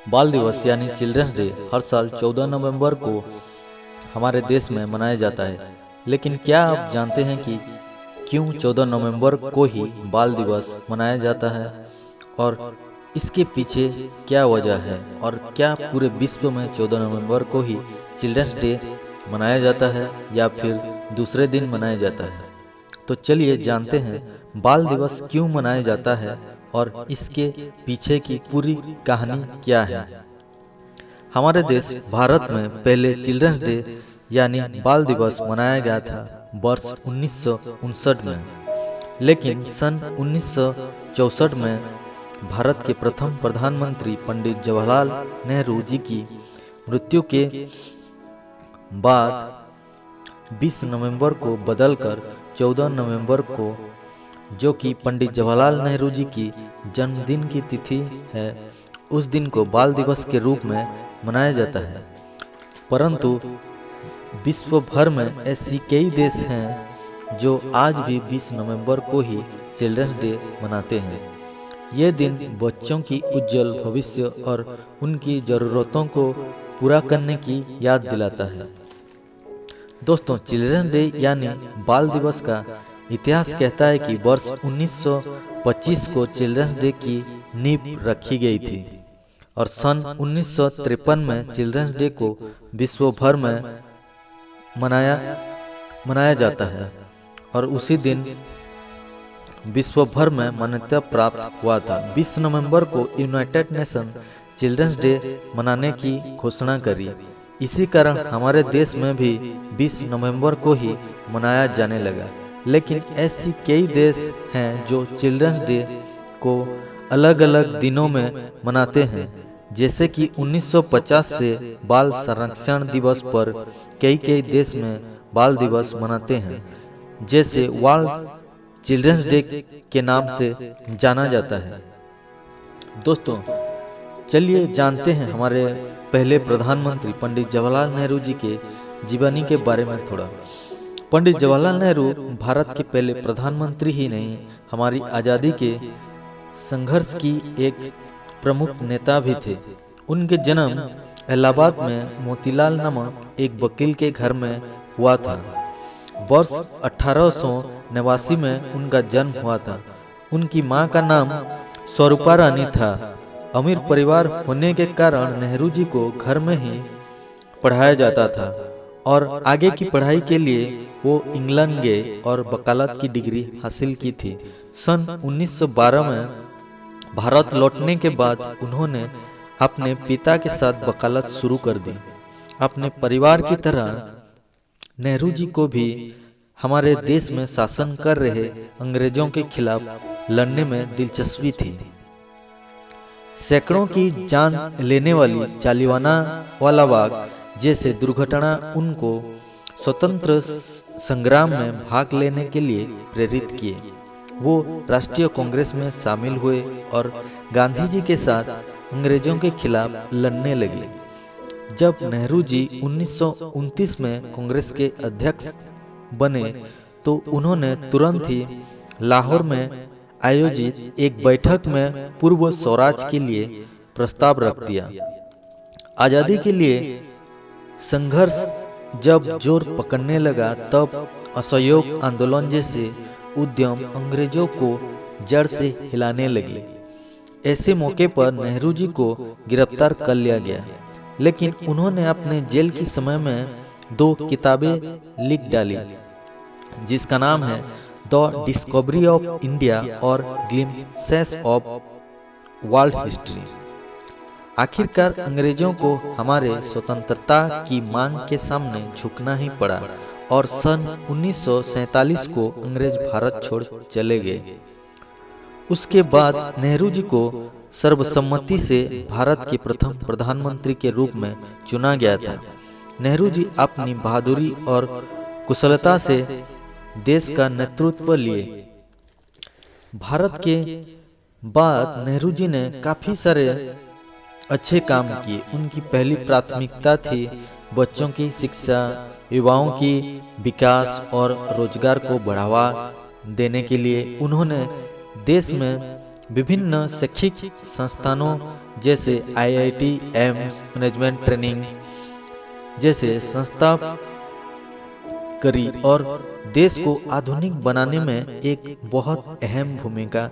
बाल दिवस यानी चिल्ड्रंस डे हर साल 14 नवंबर को हमारे देश में मनाया जाता है। लेकिन क्या आप जानते हैं कि क्यों 14 नवंबर को ही बाल दिवस मनाया जाता है और इसके पीछे क्या वजह है और क्या पूरे विश्व में 14 नवंबर को ही चिल्ड्रंस डे मनाया जाता है या फिर दूसरे दिन मनाया जाता है। तो चलिए जानते हैं बाल दिवस क्यों मनाया जाता है और इसके पीछे की पूरी कहानी क्या है। हमारे देश भारत में पहले चिल्ड्रंस डे यानी बाल दिवस मनाया गया था वर्ष 1959 में, लेकिन सन 1964 में भारत के प्रथम प्रधानमंत्री पंडित जवाहरलाल नेहरू जी की मृत्यु के बाद 20 नवंबर को बदलकर 14 नवंबर को, जो कि पंडित जवाहरलाल नेहरू जी की जन्मदिन की तिथि है, उस दिन को बाल दिवस के रूप में मनाया जाता है। परंतु विश्व भर में ऐसी कई देश हैं जो आज भी 20 नवंबर को ही चिल्ड्रंस डे मनाते हैं। यह दिन बच्चों की उज्जवल भविष्य और उनकी ज़रूरतों को पूरा करने की याद दिलाता है। दोस्तों, चिल्ड्रंस डे यानी बाल दिवस का इतिहास कहता है कि वर्ष 1925 को चिल्ड्रंस डे की नींव रखी गई थी और सन 1953 में चिल्ड्रंस डे को विश्व भर में मनाया जाता है और उसी दिन विश्व भर में मान्यता प्राप्त हुआ था। 20 नवंबर को यूनाइटेड नेशन चिल्ड्रंस डे मनाने की घोषणा करी। इसी कारण हमारे देश में भी 20 नवंबर को ही मनाया जाने लगा। लेकिन ऐसी कई देश हैं जो चिल्ड्रंस डे को अलग अलग दिनों में मनाते हैं, जैसे कि 1950 से बाल संरक्षण दिवस पर कई देश में बाल दिवस मनाते हैं, जैसे वर्ल्ड चिल्ड्रंस डे के नाम से जाना जाता है। दोस्तों, चलिए जानते हैं हमारे पहले प्रधानमंत्री पंडित जवाहरलाल नेहरू जी के जीवनी के बारे में थोड़ा। पंडित जवाहरलाल नेहरू भारत के पहले प्रधानमंत्री ही नहीं, हमारी आज़ादी के संघर्ष की एक प्रमुख नेता भी थे। उनके जन्म इलाहाबाद में मोतीलाल नामक एक वकील के घर में हुआ था। वर्ष 1889 में उनका जन्म हुआ था। उनकी मां का नाम स्वरूपा रानी था। अमीर परिवार होने के कारण नेहरू जी को घर में ही पढ़ाया जाता था और आगे की पढ़ाई के लिए वो इंग्लैंड गए और वकालत की डिग्री हासिल की थी। सन 1912 में भारत लौटने के बाद उन्होंने अपने पिता के साथ वकालत शुरू कर दी। अपने परिवार की तरह नेहरू जी को भी हमारे देश में शासन कर रहे अंग्रेजों के खिलाफ लड़ने में दिलचस्पी थी। सैकड़ों की जान लेने वाली जालियानवाला वाला बाग जैसे दुर्घटना उनको स्वतंत्र संग्राम में भाग लेने के लिए प्रेरित किए। वो राष्ट्रीय कांग्रेस में शामिल हुए और गांधी जी के साथ अंग्रेजों के खिलाफ लड़ने लगे। जब नेहरू जी 1929 में कांग्रेस के अध्यक्ष बने तो उन्होंने तुरंत ही लाहौर में आयोजित एक बैठक में पूर्व स्वराज के लिए प्रस्ताव रख दिया। आज़ादी के लिए संघर्ष जब जोर पकड़ने लगा तब असहयोग आंदोलन जैसे उद्यम अंग्रेजों को जड़ से हिलाने लगे। ऐसे मौके पर नेहरू जी को गिरफ्तार कर लिया गया, लेकिन उन्होंने अपने जेल के समय में 2 किताबें लिख डाली, जिसका नाम है द डिस्कवरी ऑफ इंडिया और ग्लिम्पसेस ऑफ वर्ल्ड हिस्ट्री। आखिरकार अंग्रेजों को हमारे स्वतंत्रता की मांग के सामने झुकना ही पड़ा और सन 1947 को अंग्रेज भारत छोड़ चले गए। उसके बाद नेहरू जी को सर्वसम्मति से भारत के प्रथम प्रधानमंत्री के रूप में चुना गया था। नेहरू जी अपनी बहादुरी और कुशलता से देश का नेतृत्व लिए। भारत के बाद नेहरू जी ने काफ़ी सारे अच्छे काम किए। उनकी पहली प्राथमिकता थी बच्चों की शिक्षा, युवाओं की विकास और रोजगार को बढ़ावा देने के लिए उन्होंने देश में विभिन्न शैक्षिक संस्थानों जैसे IIT, एम्स, मैनेजमेंट ट्रेनिंग जैसे संस्था करी और देश को आधुनिक बनाने में एक बहुत अहम भूमिका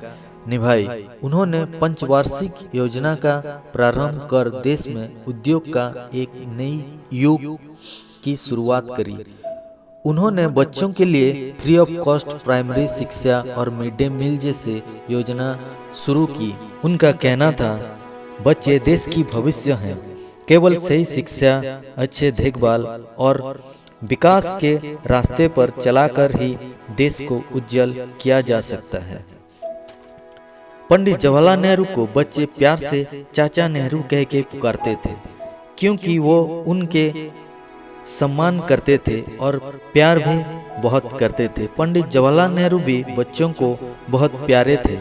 निभाई। उन्होंने पंचवार्षिक योजना का प्रारंभ कर देश में उद्योग का एक नई युग की शुरुआत करी। उन्होंने बच्चों के लिए फ्री ऑफ कॉस्ट प्राइमरी शिक्षा और मिड डे मील जैसे योजना शुरू की। उनका कहना था, बच्चे देश की भविष्य हैं, केवल सही शिक्षा, अच्छे देखभाल और विकास के रास्ते पर चलाकर ही देश को उज्जवल किया जा सकता है। पंडित जवाहरलाल नेहरू को बच्चे प्यार से चाचा नेहरू कह के पुकारते थे, क्योंकि वो उनके सम्मान करते थे और प्यार भी बहुत करते थे। पंडित जवाहरलाल नेहरू भी बच्चों को बहुत प्यारे थे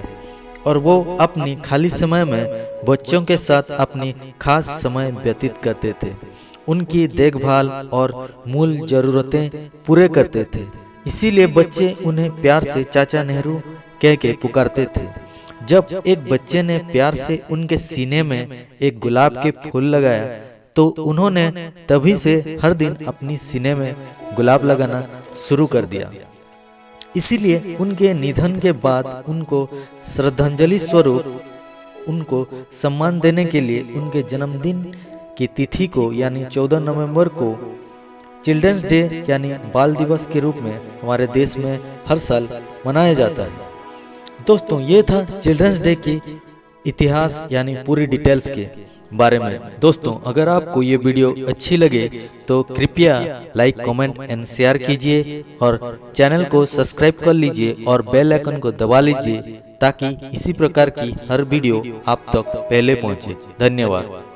और वो अपनी खाली समय में बच्चों के साथ अपनी खास समय व्यतीत करते थे, उनकी देखभाल और मूल जरूरतें पूरे करते थे। इसीलिए बच्चे उन्हें प्यार से चाचा नेहरू कह के पुकारते थे। जब एक बच्चे ने प्यार से उनके सीने में एक गुलाब के फूल लगाया तो उन्होंने तभी से हर दिन अपनी सीने में गुलाब लगाना शुरू कर दिया। इसीलिए उनके निधन के बाद उनको श्रद्धांजलि स्वरूप उनको सम्मान देने के लिए उनके जन्मदिन की तिथि को यानी 14 नवंबर को चिल्ड्रंस डे यानी बाल दिवस के रूप में हमारे देश में हर साल मनाया जाता है। दोस्तों, ये था चिल्ड्रंस डे की इतिहास यानी पूरी डिटेल्स के बारे में। दोस्तों, अगर आपको ये वीडियो अच्छी लगे तो कृपया लाइक, कमेंट एंड शेयर कीजिए और चैनल को सब्सक्राइब कर लीजिए और बेल आइकन को दबा लीजिए ताकि इसी प्रकार की हर वीडियो आप तक पहले पहुंचे। धन्यवाद।